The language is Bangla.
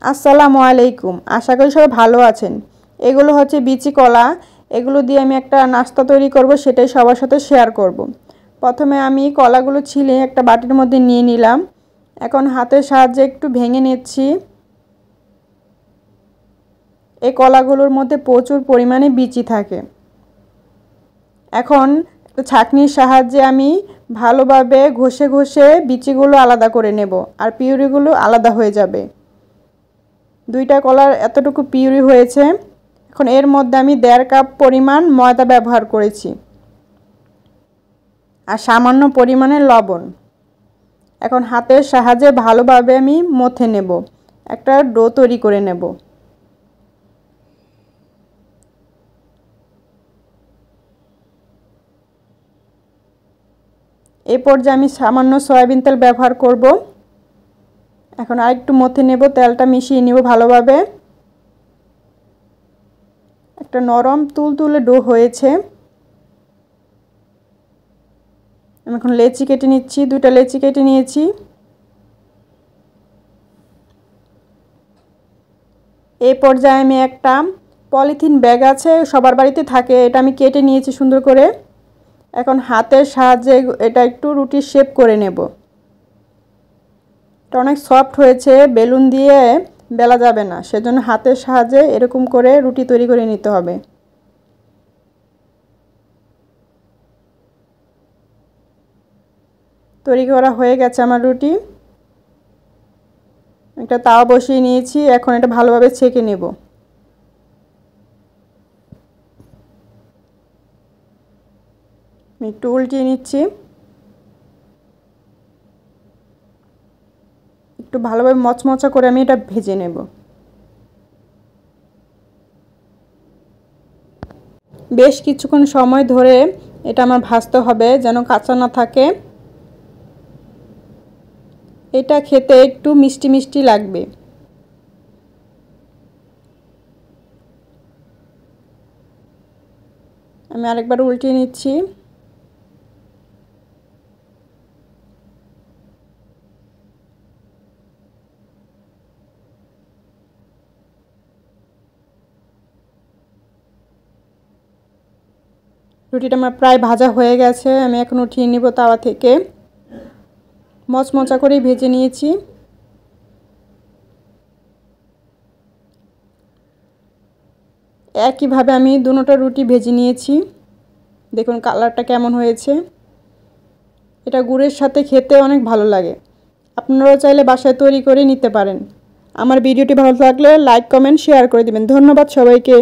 আসসালামু আলাইকুম। আশা করি সবাই ভালো আছেন। এগুলো হচ্ছে বিচি কলা। এগুলো দিয়ে আমি একটা নাস্তা তৈরি করব, সেটাই সবার সাথে শেয়ার করব। প্রথমে আমি কলাগুলো ছিলে একটা বাটির মধ্যে নিয়ে নিলাম। এখন হাতের সাহায্যে একটু ভেঙে নিচ্ছি। এই কলাগুলোর মধ্যে প্রচুর পরিমাণে বিচি থাকে। এখন ছাঁকনির সাহায্যে আমি ভালোভাবে ঘষে ঘষে বিচিগুলো আলাদা করে নেব, আর পিউরিগুলো আলাদা হয়ে যাবে। দুইটা কলার এতটুকু পিউরি হয়েছে। এখন এর মধ্যে আমি 1.5 কাপ পরিমাণ ময়দা ব্যবহার করেছি আর সামান্য পরিমাণে লবণ। এখন হাতের সাহায্যে ভালোভাবে আমি মথে নেব, একটা ডো তৈরি করে নেব। এই পর্যায়ে আমি সামান্য সয়াবিন তেল ব্যবহার করব। এখন আরেকটু মথে নেব, তেলটা মিশিয়ে নেব ভালোভাবে। একটা নরম তুলতুলে ডো হয়েছে। আমি এখন লেচি কেটে নিচ্ছি, 2টা লেচি কেটে নিয়েছি। এই পর্যায়ে আমি একটা পলিথিন ব্যাগ আছে, সবার বাড়িতে থাকে, এটা আমি কেটে নিয়েছি সুন্দর করে। এখন হাতের সাহায্যে এটা একটু রুটির শেপ করে নেব। এটা অনেক সফট হয়েছে, বেলুন দিয়ে বেলা যাবে না, সেজন্য হাতের সাহায্যে এরকম করে রুটি তৈরি করে নিতে হবে। তৈরি করা হয়ে গেছে আমার রুটি। একটা তাওয়া বসিয়ে নিয়েছি, এখন এটা ভালোভাবে ছেঁকে নেব। আমি একটু উল্টিয়ে নিচ্ছি, একটু ভালোভাবে মচমচা করে আমি এটা ভেজে নেব। বেশ কিছুক্ষণ সময় ধরে এটা আমার ভাজতে হবে, যেন কাঁচা না থাকে। এটা খেতে একটু মিষ্টি মিষ্টি লাগবে। আমি আরেকবার উল্টিয়ে নিচ্ছি। রুটিটা আমার প্রায় ভাজা হয়ে গেছে, আমি এখন উঠিয়ে নিব তাওয়া থেকে। মচমচা করেই ভেজে নিয়েছি। একইভাবে আমি দুটোটা রুটি ভেজে নিয়েছি। দেখুন কালারটা কেমন হয়েছে। এটা গুড়ের সাথে খেতে অনেক ভালো লাগে। আপনারাও চাইলে বাসায় তৈরি করে নিতে পারেন। আমার ভিডিওটি ভালো লাগলে লাইক, কমেন্ট, শেয়ার করে দিবেন। ধন্যবাদ সবাইকে।